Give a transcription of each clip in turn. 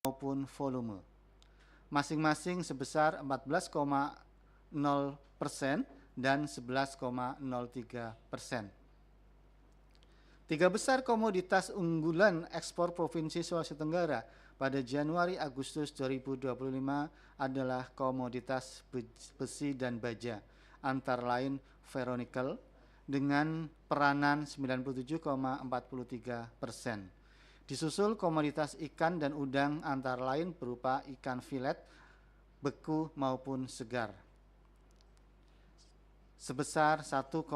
maupun volume, masing-masing sebesar 14,0% dan 11,03%. Tiga besar komoditas unggulan ekspor Provinsi Sulawesi Tenggara pada Januari-Agustus 2025 adalah komoditas besi dan baja, antara lain ferronikel dengan peranan 97,43%. Disusul komoditas ikan dan udang antara lain berupa ikan filet, beku maupun segar, sebesar 1,07%,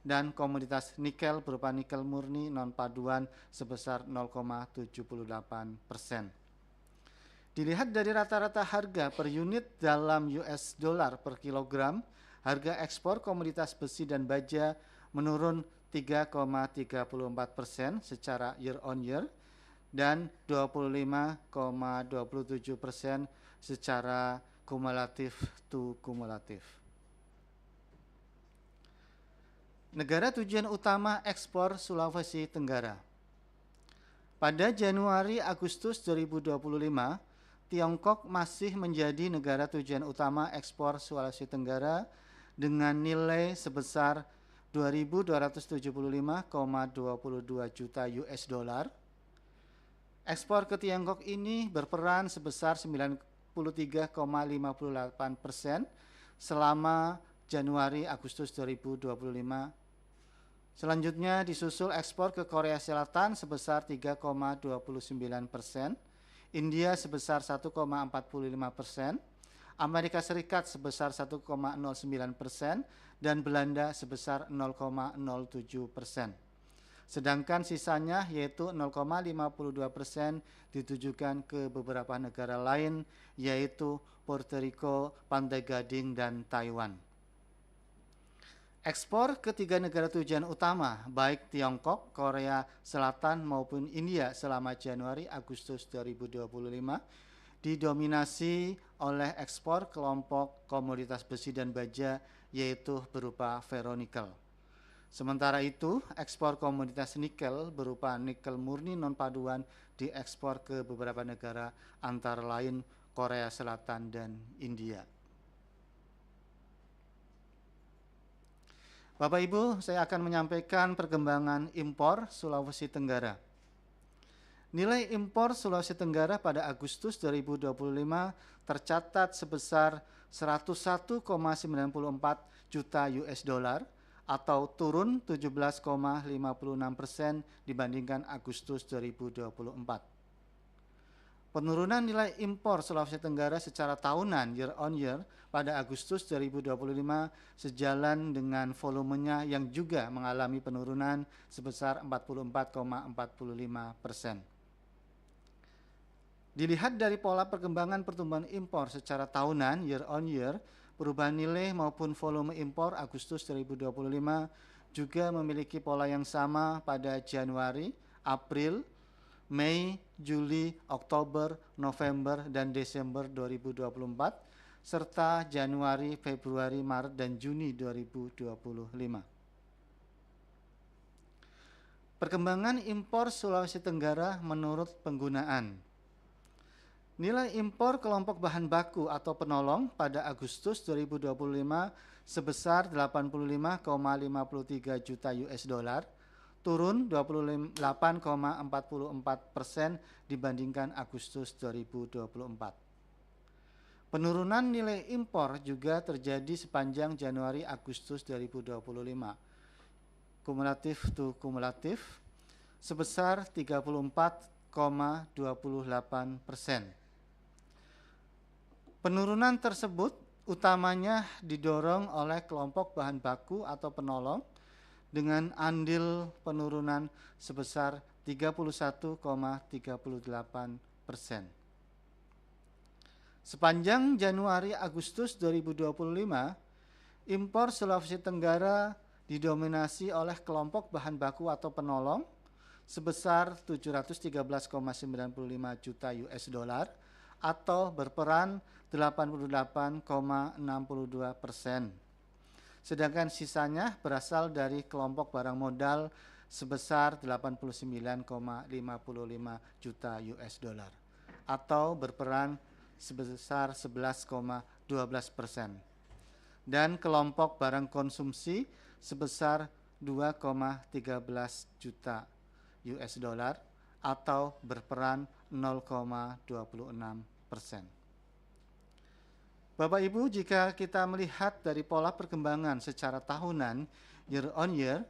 dan komoditas nikel berupa nikel murni non paduan sebesar 0,78%. Dilihat dari rata-rata harga per unit dalam US dollar per kilogram, harga ekspor komoditas besi dan baja menurun 3,34% secara year on year dan 25,27% secara kumulatif to kumulatif. Negara tujuan utama ekspor Sulawesi Tenggara. Pada Januari-Agustus 2025, Tiongkok masih menjadi negara tujuan utama ekspor Sulawesi Tenggara dengan nilai sebesar 2.275,22 juta US dollar. Ekspor ke Tiongkok ini berperan sebesar 93,58% selama Januari-Agustus 2025. Selanjutnya disusul ekspor ke Korea Selatan sebesar 3,29%, India sebesar 1,45%, Amerika Serikat sebesar 1,09%, dan Belanda sebesar 0,07%. Sedangkan sisanya yaitu 0,52% ditujukan ke beberapa negara lain, yaitu Puerto Rico, Pantai Gading, dan Taiwan. Ekspor ke tiga negara tujuan utama, baik Tiongkok, Korea Selatan maupun India selama Januari-Agustus 2025 didominasi oleh ekspor kelompok komoditas besi dan baja, yaitu berupa ferronikel. Sementara itu, ekspor komoditas nikel berupa nikel murni non paduan diekspor ke beberapa negara antara lain Korea Selatan dan India. Bapak Ibu, saya akan menyampaikan perkembangan impor Sulawesi Tenggara. Nilai impor Sulawesi Tenggara pada Agustus 2025 tercatat sebesar 101,94 juta US dollar atau turun 17,56% dibandingkan Agustus 2024. Penurunan nilai impor Sulawesi Tenggara secara tahunan year on year pada Agustus 2025 sejalan dengan volumenya yang juga mengalami penurunan sebesar 44,45%. Dilihat dari pola perkembangan pertumbuhan impor secara tahunan year on year, perubahan nilai maupun volume impor Agustus 2025 juga memiliki pola yang sama pada Januari, April, Mei, Juli, Oktober, November, dan Desember 2024, serta Januari, Februari, Maret, dan Juni 2025. Perkembangan impor Sulawesi Tenggara menurut penggunaan. Nilai impor kelompok bahan baku atau penolong pada Agustus 2025 sebesar 85,53 juta US dollar, turun 28,44% dibandingkan Agustus 2024. Penurunan nilai impor juga terjadi sepanjang Januari-Agustus 2025. Kumulatif to kumulatif sebesar 34,28%. Penurunan tersebut utamanya didorong oleh kelompok bahan baku atau penolong dengan andil penurunan sebesar 31,38%. Sepanjang Januari-Agustus 2025, impor Sulawesi Tenggara didominasi oleh kelompok bahan baku atau penolong sebesar 713,95 juta US dollar atau berperan 88,62%. Sedangkan sisanya berasal dari kelompok barang modal sebesar 89,55 juta US dollar atau berperan sebesar 11,12%, dan kelompok barang konsumsi sebesar 2,13 juta US dollar atau berperan 0,26%. Bapak Ibu, jika kita melihat dari pola perkembangan secara tahunan year on year,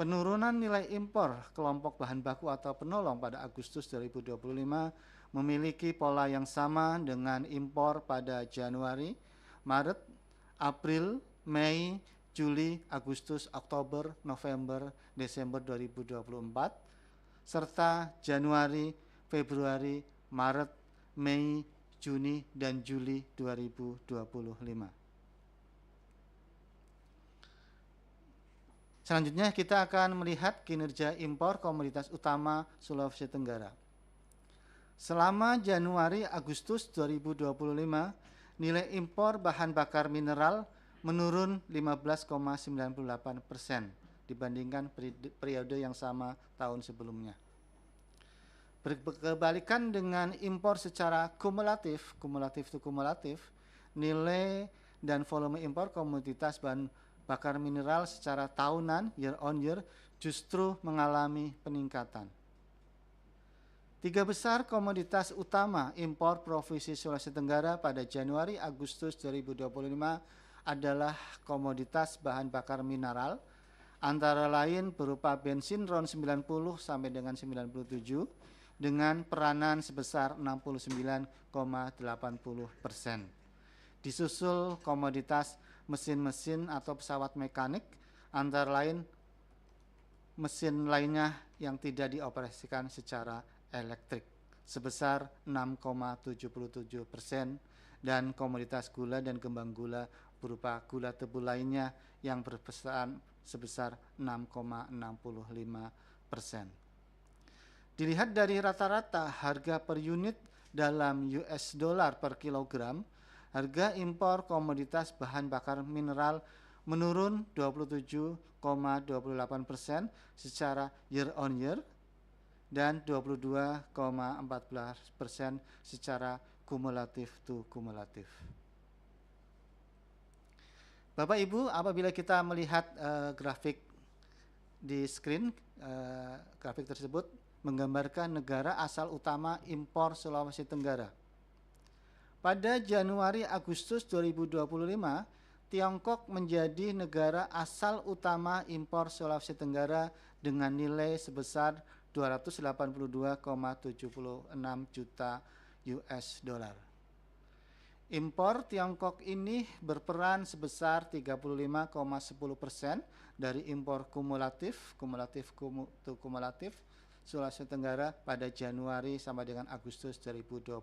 penurunan nilai impor kelompok bahan baku atau penolong pada Agustus 2025 memiliki pola yang sama dengan impor pada Januari, Maret, April, Mei, Juli, Agustus, Oktober, November, Desember 2024, serta Januari, Februari, Maret, Mei, Juni, dan Juli 2025. Selanjutnya kita akan melihat kinerja impor komoditas utama Sulawesi Tenggara. Selama Januari-Agustus 2025, nilai impor bahan bakar mineral menurun 15,98% dibandingkan periode yang sama tahun sebelumnya. Berkebalikan dengan impor secara kumulatif to kumulatif, nilai dan volume impor komoditas bahan bakar mineral secara tahunan year on year justru mengalami peningkatan. Tiga besar komoditas utama impor Provinsi Sulawesi Tenggara pada Januari-Agustus 2025 adalah komoditas bahan bakar mineral, antara lain berupa bensin RON 90 sampai dengan 97 dengan peranan sebesar 69,80%. Disusul komoditas mesin-mesin atau pesawat mekanik, antara lain mesin lainnya yang tidak dioperasikan secara elektrik sebesar 6,77%, dan komoditas gula dan kembang gula berupa gula tebu lainnya yang berpesan sebesar 6,65%. Dilihat dari rata-rata harga per unit dalam US dollar per kilogram, harga impor komoditas bahan bakar mineral menurun 27,28% secara year on year dan 22,14% secara kumulatif to kumulatif. Bapak Ibu, apabila kita melihat grafik di screen, grafik tersebut menggambarkan negara asal utama impor Sulawesi Tenggara. Pada Januari-Agustus 2025, Tiongkok menjadi negara asal utama impor Sulawesi Tenggara dengan nilai sebesar 282,76 juta US dollar. Impor Tiongkok ini berperan sebesar 35,10% dari impor kumulatif to kumulatif Sulawesi Tenggara pada Januari sampai dengan Agustus 2025.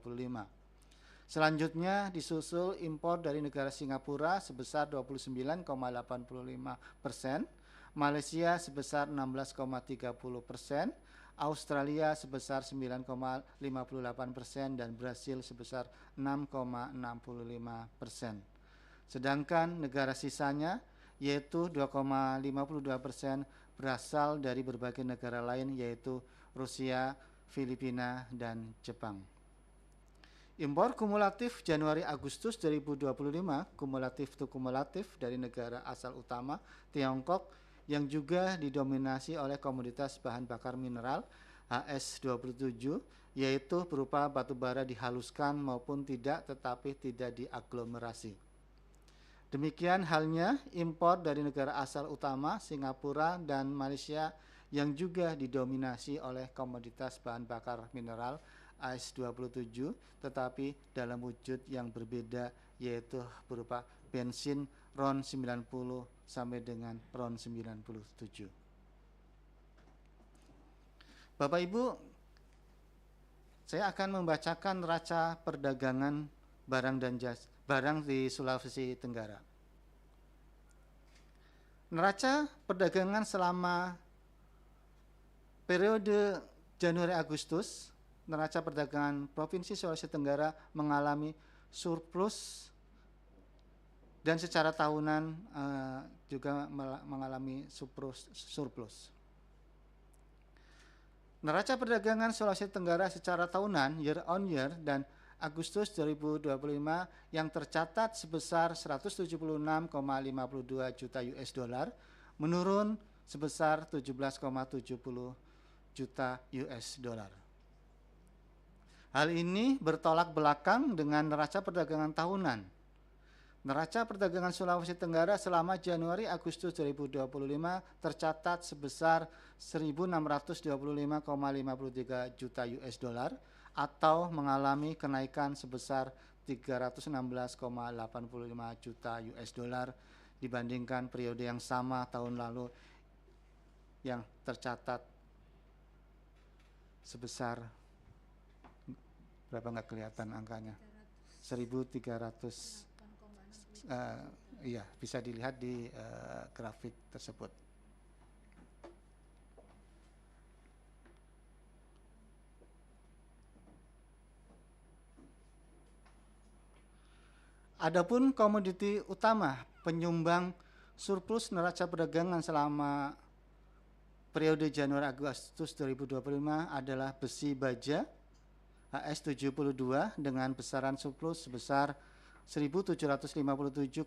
Selanjutnya disusul impor dari negara Singapura sebesar 29,85%, Malaysia sebesar 16,30%, Australia sebesar 9,58% dan Brasil sebesar 6,65%. Sedangkan negara sisanya yaitu 2,52% berasal dari berbagai negara lain yaitu Rusia, Filipina, dan Jepang. Impor kumulatif Januari-Agustus 2025 kumulatif to kumulatif dari negara asal utama Tiongkok yang juga didominasi oleh komoditas bahan bakar mineral HS27, yaitu berupa batu bara dihaluskan maupun tidak tetapi tidak diaglomerasi. Demikian halnya impor dari negara asal utama Singapura dan Malaysia yang juga didominasi oleh komoditas bahan bakar mineral AS27 tetapi dalam wujud yang berbeda, yaitu berupa bensin RON 90 sampai dengan RON 97. Bapak Ibu, saya akan membacakan neraca perdagangan barang dan jasa barang di Sulawesi Tenggara. Neraca perdagangan selama periode Januari-Agustus, neraca perdagangan Provinsi Sulawesi Tenggara mengalami surplus dan secara tahunan juga mengalami surplus. Neraca perdagangan Sulawesi Tenggara secara tahunan year on year dan Agustus 2025 yang tercatat sebesar 176,52 juta US dollar menurun sebesar 17,70 juta US dollar. Hal ini bertolak belakang dengan neraca perdagangan tahunan. Neraca perdagangan Sulawesi Tenggara selama Januari-Agustus 2025 tercatat sebesar 1.625,53 juta US dollar atau mengalami kenaikan sebesar 316,85 juta US dollar dibandingkan periode yang sama tahun lalu yang tercatat sebesar berapa, nggak kelihatan angkanya, 1.300. Iya, bisa dilihat di grafik tersebut. Adapun komoditi utama penyumbang surplus neraca perdagangan selama periode Januari-Agustus 2025 adalah besi baja HS72 dengan besaran surplus sebesar 1.757,37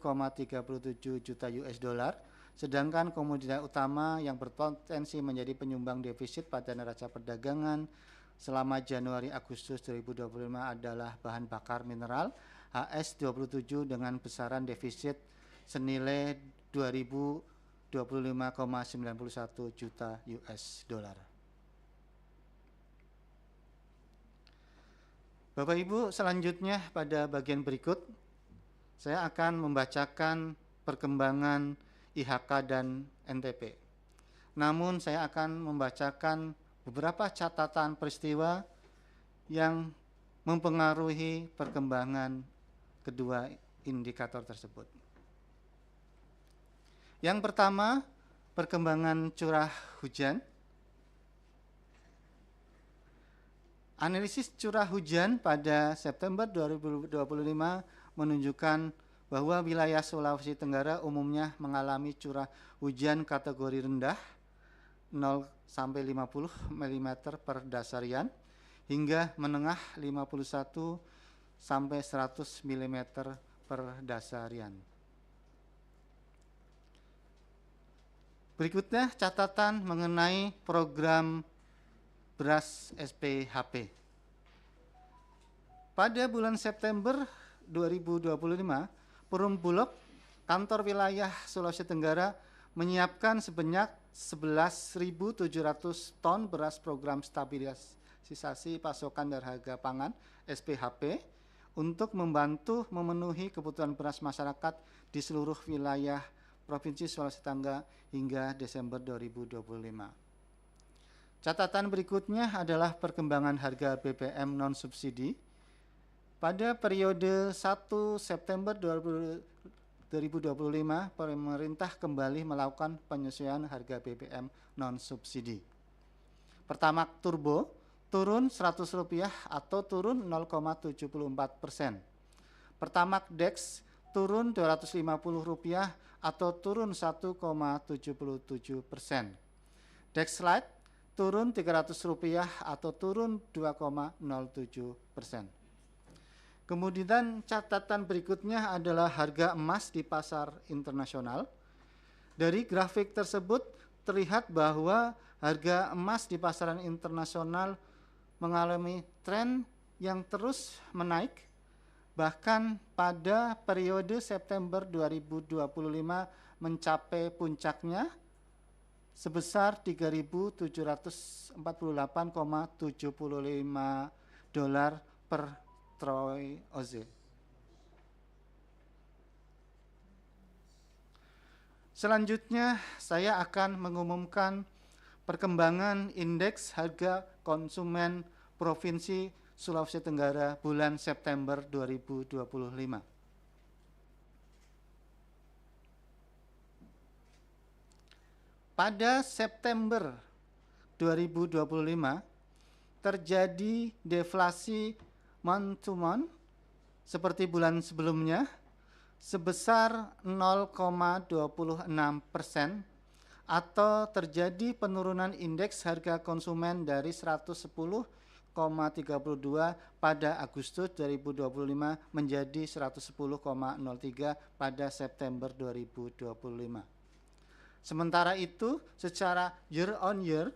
juta US dollar, sedangkan komoditas utama yang berpotensi menjadi penyumbang defisit pada neraca perdagangan selama Januari-Agustus 2025 adalah bahan bakar mineral HS27 dengan besaran defisit senilai 2.025,91 juta US dollar. Bapak Ibu, selanjutnya pada bagian berikut saya akan membacakan perkembangan IHK dan NTP. Namun saya akan membacakan beberapa catatan peristiwa yang mempengaruhi perkembangan kedua indikator tersebut. Yang pertama, perkembangan curah hujan. Analisis curah hujan pada September 2025 menunjukkan bahwa wilayah Sulawesi Tenggara umumnya mengalami curah hujan kategori rendah 0 sampai 50 mm per dasarian hingga menengah 51 sampai 100 mm per dasarian. Berikutnya catatan mengenai program beras SPHP. Pada bulan September 2025, Perum Bulog, kantor wilayah Sulawesi Tenggara, menyiapkan sebanyak 11.700 ton beras program stabilisasi pasokan dan harga pangan SPHP untuk membantu memenuhi kebutuhan beras masyarakat di seluruh wilayah Provinsi Sulawesi Tenggara hingga Desember 2025. Catatan berikutnya adalah perkembangan harga BBM non-subsidi. Pada periode 1 September 2025, pemerintah kembali melakukan penyesuaian harga BBM non-subsidi. Pertamax Turbo turun Rp100 atau turun 0,74%. Pertamax Dex turun Rp250 atau turun 1,77%. Dex Lite turun Rp300 atau turun 2,07%. Kemudian catatan berikutnya adalah harga emas di pasar internasional. Dari grafik tersebut terlihat bahwa harga emas di pasaran internasional mengalami tren yang terus menaik. Bahkan pada periode September 2025 mencapai puncaknya sebesar $3.748,75 per troy oz. Selanjutnya saya akan mengumumkan perkembangan indeks harga konsumen Provinsi Sulawesi Tenggara bulan September 2025. Pada September 2025 terjadi deflasi month to month seperti bulan sebelumnya sebesar 0,26% atau terjadi penurunan indeks harga konsumen dari 110,32 pada Agustus 2025 menjadi 110,03 pada September 2025. Sementara itu, secara year on year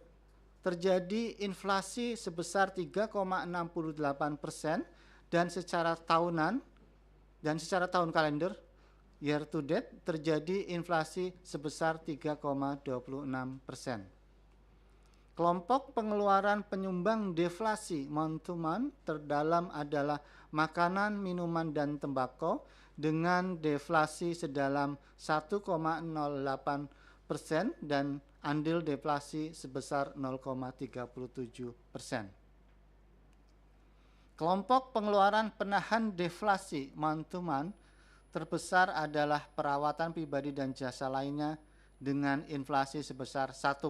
terjadi inflasi sebesar 3,68% dan secara tahunan dan secara tahun kalender year to date terjadi inflasi sebesar 3,26%. Kelompok pengeluaran penyumbang deflasi month to month terdalam adalah makanan, minuman, dan tembakau dengan deflasi sedalam 1,08% dan andil deflasi sebesar 0,37%. Kelompok pengeluaran penahan deflasi month to month terbesar adalah perawatan pribadi dan jasa lainnya dengan inflasi sebesar 1%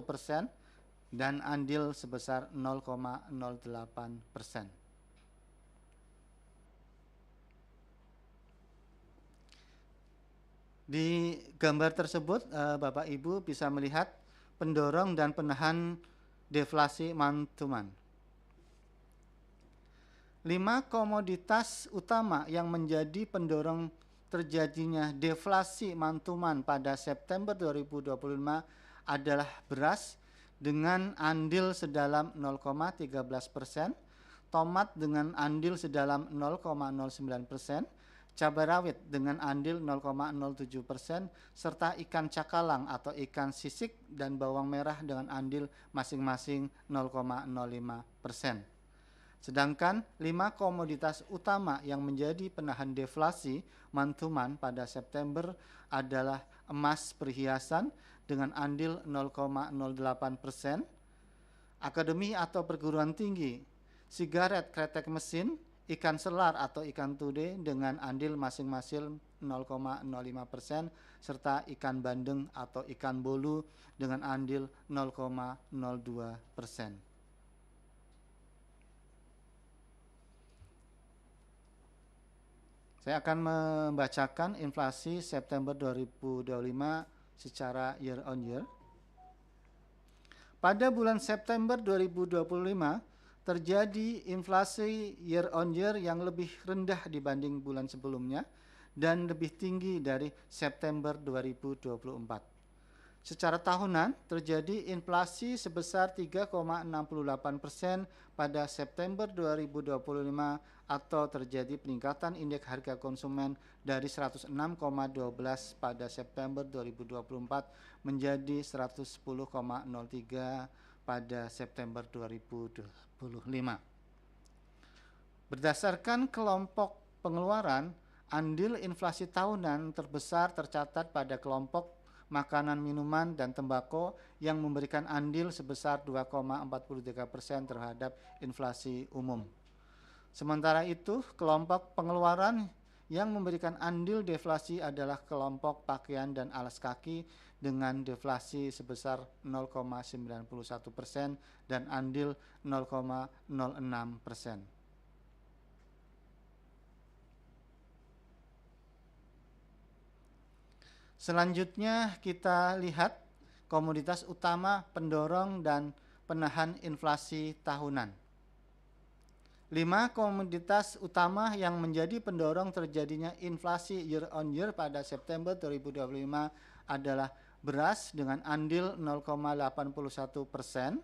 dan andil sebesar 0,08%. Di gambar tersebut, Bapak Ibu bisa melihat pendorong dan penahan deflasi month to month. 5 komoditas utama yang menjadi pendorong terjadinya deflasi month to month pada September 2025 adalah beras dengan andil sedalam 0,13%, tomat dengan andil sedalam 0,09%, cabai rawit dengan andil 0,07%, serta ikan cakalang atau ikan sisik dan bawang merah dengan andil masing-masing 0,05%. Sedangkan 5 komoditas utama yang menjadi penahan deflasi month to month pada September adalah emas perhiasan dengan andil 0,08%, akademi atau perguruan tinggi, sigaret kretek mesin, ikan selar atau ikan tude dengan andil masing-masing 0,05%, serta ikan bandeng atau ikan bolu dengan andil 0,02%. Saya akan membacakan inflasi September 2025 secara year on year. Pada bulan September 2025 terjadi inflasi year on year yang lebih rendah dibanding bulan sebelumnya dan lebih tinggi dari September 2024. Secara tahunan terjadi inflasi sebesar 3,68% pada September 2025 atau terjadi peningkatan indeks harga konsumen dari 106,12 pada September 2024 menjadi 110,03 pada September 2025. Berdasarkan kelompok pengeluaran, andil inflasi tahunan terbesar tercatat pada kelompok makanan, minuman, dan tembakau yang memberikan andil sebesar 2,43% terhadap inflasi umum. Sementara itu, kelompok pengeluaran yang memberikan andil deflasi adalah kelompok pakaian dan alas kaki dengan deflasi sebesar 0,91% dan andil 0,06%. Selanjutnya kita lihat komoditas utama pendorong dan penahan inflasi tahunan. 5 komoditas utama yang menjadi pendorong terjadinya inflasi year on year pada September 2025 adalah beras dengan andil 0,81%,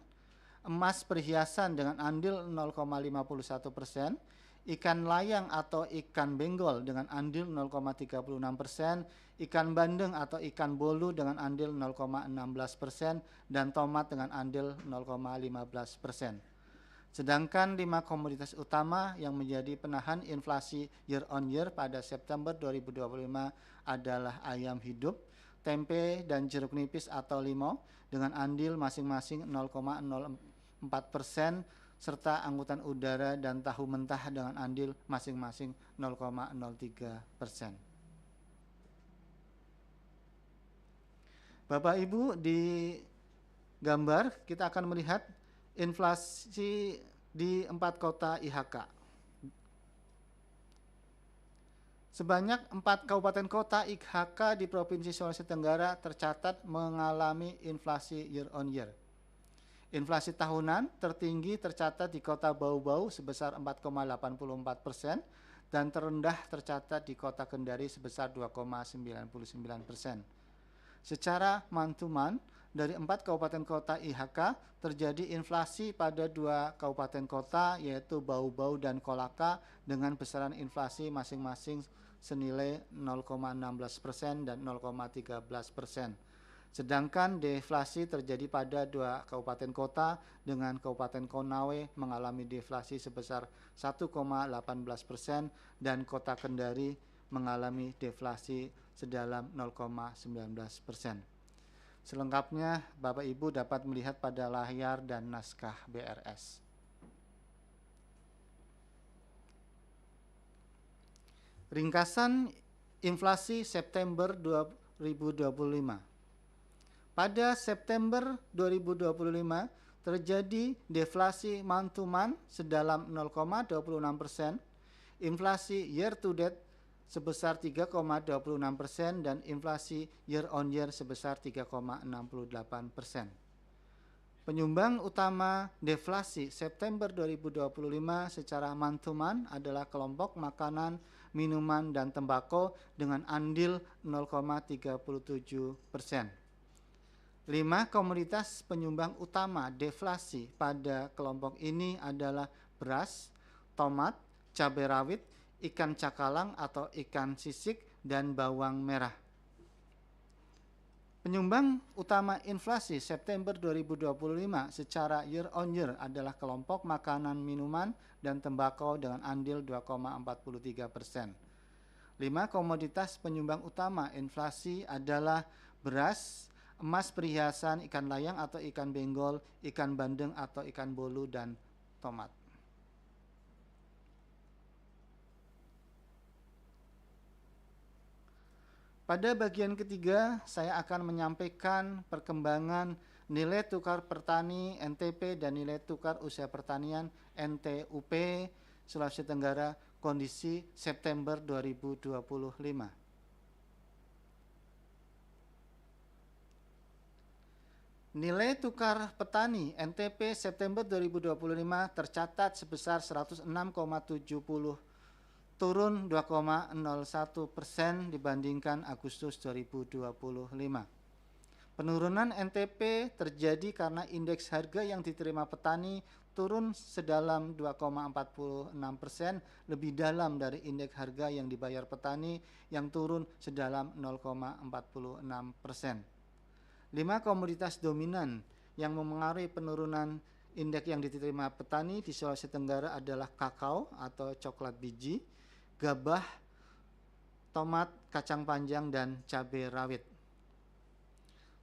emas perhiasan dengan andil 0,51%, ikan layang atau ikan benggol dengan andil 0,36%, ikan bandeng atau ikan bolu dengan andil 0,16%, dan tomat dengan andil 0,15%. Sedangkan 5 komoditas utama yang menjadi penahan inflasi year on year pada September 2025 adalah ayam hidup, tempe, dan jeruk nipis atau limau dengan andil masing-masing 0,04%, serta angkutan udara dan tahu mentah dengan andil masing-masing 0,03%. Bapak Ibu, di gambar kita akan melihat inflasi di 4 kota IHK. Sebanyak 4 kabupaten kota IHK di Provinsi Sulawesi Tenggara tercatat mengalami inflasi year on year. Inflasi tahunan tertinggi tercatat di kota Bau-Bau sebesar 4,84% dan terendah tercatat di kota Kendari sebesar 2,99%. Secara month-to-month, dari 4 kabupaten kota IHK terjadi inflasi pada 2 kabupaten kota yaitu Bau-Bau dan Kolaka dengan besaran inflasi masing-masing senilai 0,16% dan 0,13%. Sedangkan deflasi terjadi pada 2 kabupaten kota dengan Kabupaten Konawe mengalami deflasi sebesar 1,18% dan Kota Kendari mengalami deflasi sedalam 0,19%. Selengkapnya Bapak Ibu dapat melihat pada layar dan naskah BRS. Ringkasan inflasi September 2025. Pada September 2025 terjadi deflasi month to month sedalam 0,26%, inflasi year to date sebesar 3,26% dan inflasi year on year sebesar 3,68%. Penyumbang utama deflasi September 2025 secara month to month adalah kelompok makanan, minuman, dan tembakau dengan andil 0,37%. 5 komoditas penyumbang utama deflasi pada kelompok ini adalah beras, tomat, cabai rawit, ikan cakalang atau ikan sisik, dan bawang merah. Penyumbang utama inflasi September 2025 secara year on year adalah kelompok makanan, minuman, dan tembakau dengan andil 2,43%. 5 komoditas penyumbang utama inflasi adalah beras, emas perhiasan, ikan layang atau ikan benggol, ikan bandeng atau ikan bolu, dan tomat. Pada bagian ketiga, saya akan menyampaikan perkembangan nilai tukar petani NTP dan nilai tukar usaha pertanian NTUP Sulawesi Tenggara kondisi September 2025. Nilai tukar petani NTP September 2025 tercatat sebesar 106,70, turun 2,01% dibandingkan Agustus 2025. Penurunan NTP terjadi karena indeks harga yang diterima petani turun sedalam 2,46%, lebih dalam dari indeks harga yang dibayar petani yang turun sedalam 0,46%. 5 komoditas dominan yang memengaruhi penurunan indeks yang diterima petani di Sulawesi Tenggara adalah kakao atau coklat biji, gabah, tomat, kacang panjang, dan cabai rawit.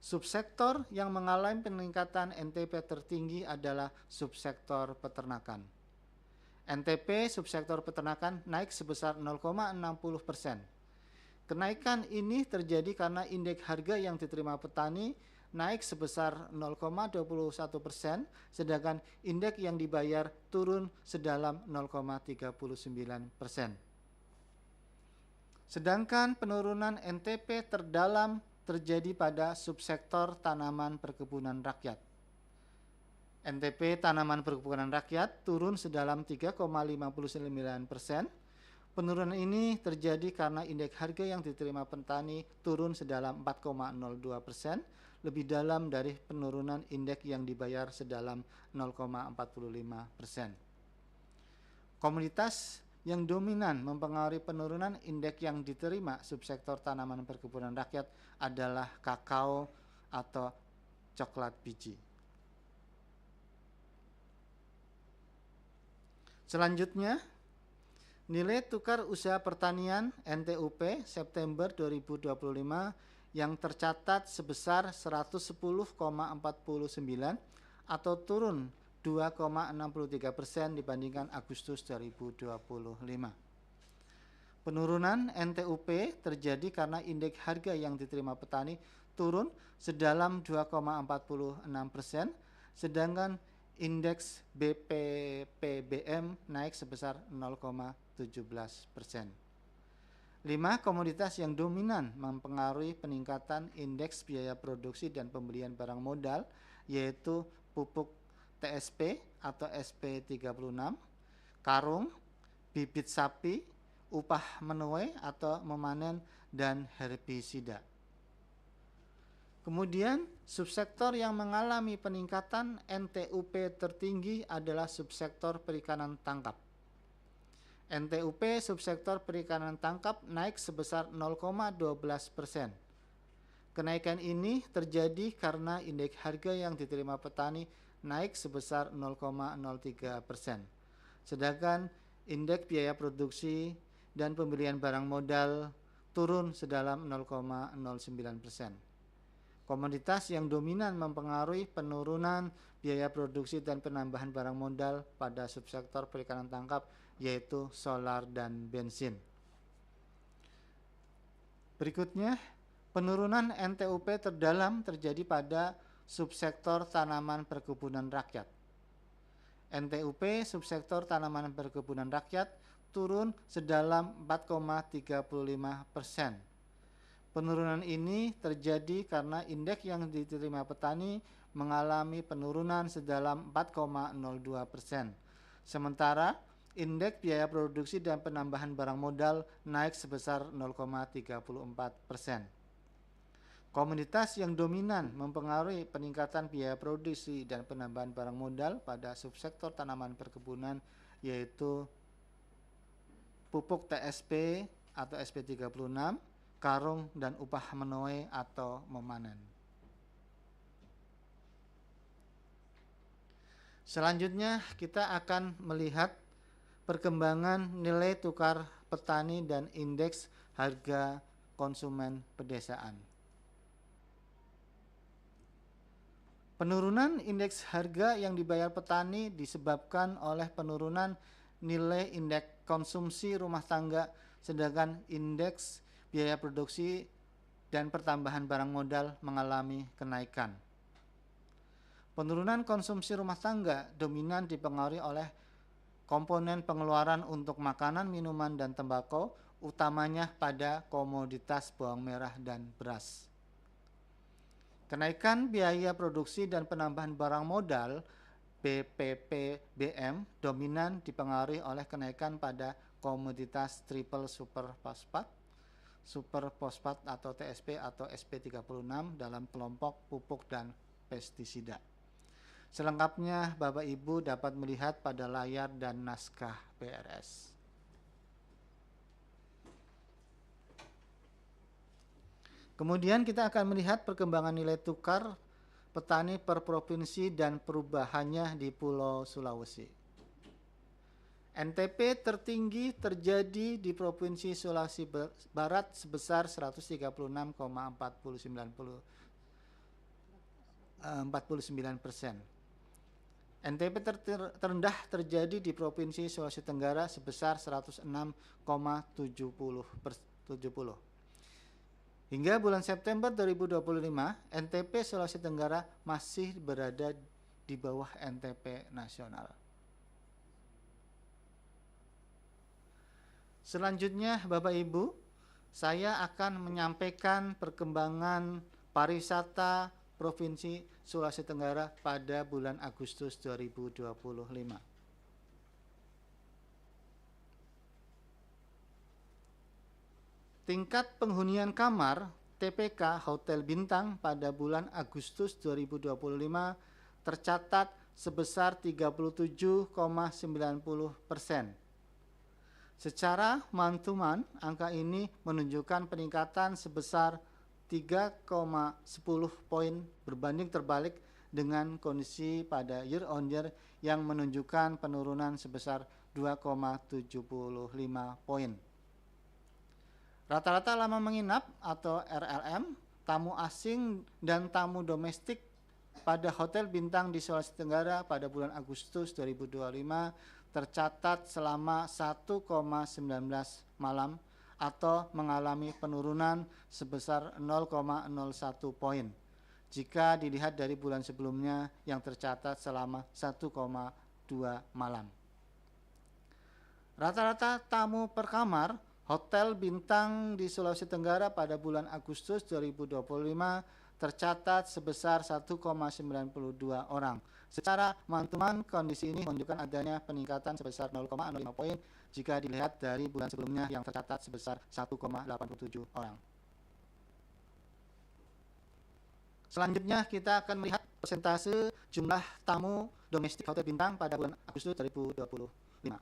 Subsektor yang mengalami peningkatan NTP tertinggi adalah subsektor peternakan. NTP subsektor peternakan naik sebesar 0,60%. Kenaikan ini terjadi karena indeks harga yang diterima petani naik sebesar 0,21%, sedangkan indeks yang dibayar turun sedalam 0,39%. Sedangkan penurunan NTP terdalam terjadi pada subsektor tanaman perkebunan rakyat. NTP tanaman perkebunan rakyat turun sedalam 3,59%. Penurunan ini terjadi karena indeks harga yang diterima petani turun sedalam 4,02%, lebih dalam dari penurunan indeks yang dibayar sedalam 0,45%. Komoditas yang dominan mempengaruhi penurunan indeks yang diterima subsektor tanaman perkebunan rakyat adalah kakao atau coklat biji. Selanjutnya, nilai tukar usaha pertanian NTUP September 2025 yang tercatat sebesar 110,49 atau turun 2,63% dibandingkan Agustus 2025. Penurunan NTUP terjadi karena indeks harga yang diterima petani turun sedalam 2,46%, sedangkan indeks BPPBM naik sebesar 0,17%. 5 5. Komoditas yang dominan mempengaruhi peningkatan indeks biaya produksi dan pembelian barang modal, yaitu pupuk TSP atau SP36, karung, bibit sapi, upah menuai atau memanen, dan herbisida. Kemudian subsektor yang mengalami peningkatan NTUP tertinggi adalah subsektor perikanan tangkap. NTUP subsektor perikanan tangkap naik sebesar 0,12%. Kenaikan ini terjadi karena indeks harga yang diterima petani naik sebesar 0,03%. Sedangkan indeks biaya produksi dan pembelian barang modal turun sedalam 0,09%. Komoditas yang dominan mempengaruhi penurunan biaya produksi dan penambahan barang modal pada subsektor perikanan tangkap, yaitu solar dan bensin. Berikutnya, penurunan NTUP terdalam terjadi pada subsektor tanaman perkebunan rakyat. NTUP subsektor tanaman perkebunan rakyat turun sedalam 4,35%. Penurunan ini terjadi karena indeks yang diterima petani mengalami penurunan sedalam 4,02%. Sementara indeks biaya produksi dan penambahan barang modal naik sebesar 0,34%. Komoditas yang dominan mempengaruhi peningkatan biaya produksi dan penambahan barang modal pada subsektor tanaman perkebunan, yaitu pupuk TSP atau SP36, karung, dan upah menuai atau memanen. Selanjutnya kita akan melihat perkembangan nilai tukar petani dan indeks harga konsumen pedesaan. Penurunan indeks harga yang dibayar petani disebabkan oleh penurunan nilai indeks konsumsi rumah tangga, sedangkan indeks biaya produksi dan pertambahan barang modal mengalami kenaikan. Penurunan konsumsi rumah tangga dominan dipengaruhi oleh komponen pengeluaran untuk makanan, minuman, dan tembakau, utamanya pada komoditas bawang merah dan beras. Kenaikan biaya produksi dan penambahan barang modal BPPBM dominan dipengaruhi oleh kenaikan pada komoditas triple super fosfat atau TSP atau SP36 dalam kelompok pupuk dan pestisida. Selengkapnya Bapak Ibu dapat melihat pada layar dan naskah PRS. Kemudian kita akan melihat perkembangan nilai tukar petani per provinsi dan perubahannya di Pulau Sulawesi. NTP tertinggi terjadi di Provinsi Sulawesi Barat sebesar 136,49%. NTP terendah terjadi di Provinsi Sulawesi Tenggara sebesar 106,70%. Hingga bulan September 2025, NTP Sulawesi Tenggara masih berada di bawah NTP nasional. Selanjutnya Bapak Ibu, saya akan menyampaikan perkembangan pariwisata Provinsi Sulawesi Tenggara pada bulan Agustus 2025. Tingkat penghunian kamar TPK Hotel Bintang pada bulan Agustus 2025 tercatat sebesar 37,90%. Secara month-to-month, angka ini menunjukkan peningkatan sebesar 3,10 poin berbanding terbalik dengan kondisi pada year on year yang menunjukkan penurunan sebesar 2,75 poin. Rata-rata lama menginap atau RLM, tamu asing dan tamu domestik pada Hotel Bintang di Sulawesi Tenggara pada bulan Agustus 2025 tercatat selama 1,19 malam atau mengalami penurunan sebesar 0,01 poin jika dilihat dari bulan sebelumnya yang tercatat selama 1,2 malam. Rata-rata tamu per kamar Hotel bintang di Sulawesi Tenggara pada bulan Agustus 2025 tercatat sebesar 1,92 orang. Secara month-to-month, kondisi ini menunjukkan adanya peningkatan sebesar 0,05 poin jika dilihat dari bulan sebelumnya yang tercatat sebesar 1,87 orang. Selanjutnya kita akan melihat persentase jumlah tamu domestik hotel bintang pada bulan Agustus 2025.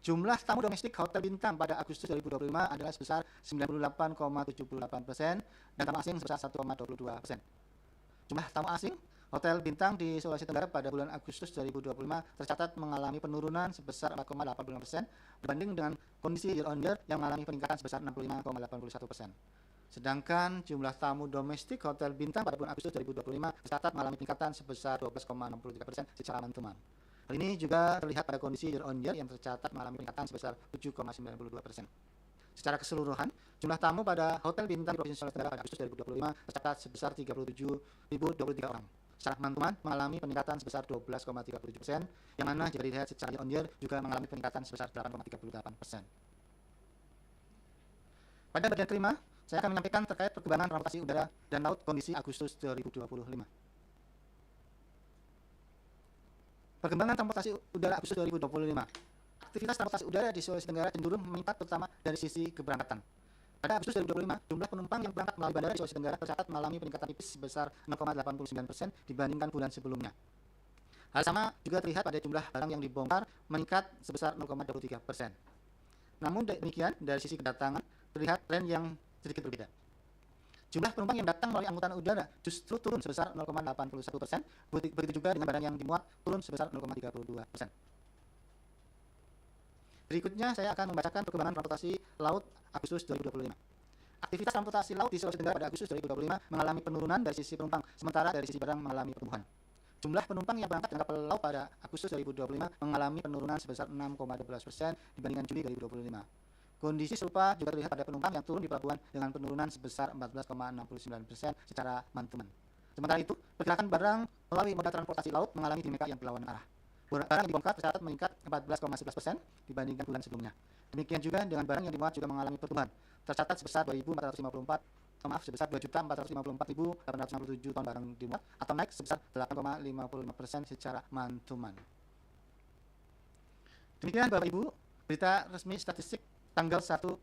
Jumlah tamu domestik hotel bintang pada Agustus 2025 adalah sebesar 98,78% dan tamu asing sebesar 1,22%. Jumlah tamu asing hotel bintang di Sulawesi Tenggara pada bulan Agustus 2025 tercatat mengalami penurunan sebesar 4,85% dibanding dengan kondisi year on year yang mengalami peningkatan sebesar 65,81%. Sedangkan jumlah tamu domestik hotel bintang pada bulan Agustus 2025 tercatat mengalami peningkatan sebesar 12,63% secara month-to-month. Hal ini juga terlihat pada kondisi year on year yang tercatat mengalami peningkatan sebesar 7,92%. Secara keseluruhan, jumlah tamu pada hotel bintang di Provinsi Sulawesi Tenggara pada Agustus 2025 tercatat sebesar 37.023 orang. Secara month-to-month mengalami peningkatan sebesar 12,37%, yang mana jika dilihat secara year on year juga mengalami peningkatan sebesar 8,38%. Pada bagian kelima, saya akan menyampaikan terkait perkembangan transportasi udara dan laut kondisi Agustus 2025. Perkembangan transportasi udara Agustus 2025. Aktivitas transportasi udara di Sulawesi Tenggara cenderung meningkat terutama dari sisi keberangkatan. Pada Agustus 2025, jumlah penumpang yang berangkat melalui bandara di Sulawesi Tenggara tercatat mengalami peningkatan tipis sebesar 0,89% dibandingkan bulan sebelumnya. Hal sama juga terlihat pada jumlah barang yang dibongkar meningkat sebesar 0,23%. Namun demikian, dari sisi kedatangan terlihat tren yang sedikit berbeda. Jumlah penumpang yang datang melalui angkutan udara justru turun sebesar 0,81%, begitu juga dengan barang yang dimuat turun sebesar 0,32%. Berikutnya saya akan membacakan perkembangan transportasi laut Agustus 2025. Aktivitas transportasi laut di Sulawesi Tenggara pada Agustus 2025 mengalami penurunan dari sisi penumpang, sementara dari sisi barang mengalami pertumbuhan. Jumlah penumpang yang berangkat dengan kapal laut pada Agustus 2025 mengalami penurunan sebesar 6,12% dibandingkan Juli 2025. Kondisi serupa juga terlihat pada penumpang yang turun di pelabuhan dengan penurunan sebesar 14,69% secara month-to-month. Sementara itu, pergerakan barang melalui moda transportasi laut mengalami dinamika yang berlawanan arah. Barang yang dibongkar tercatat meningkat 14,11% dibandingkan bulan sebelumnya. Demikian juga dengan barang yang dimuat juga mengalami pertumbuhan. Tercatat sebesar 2.454,867 ton barang dimuat atau naik sebesar 8,55% secara month-to-month. Demikian Bapak Ibu, berita resmi statistik tanggal 1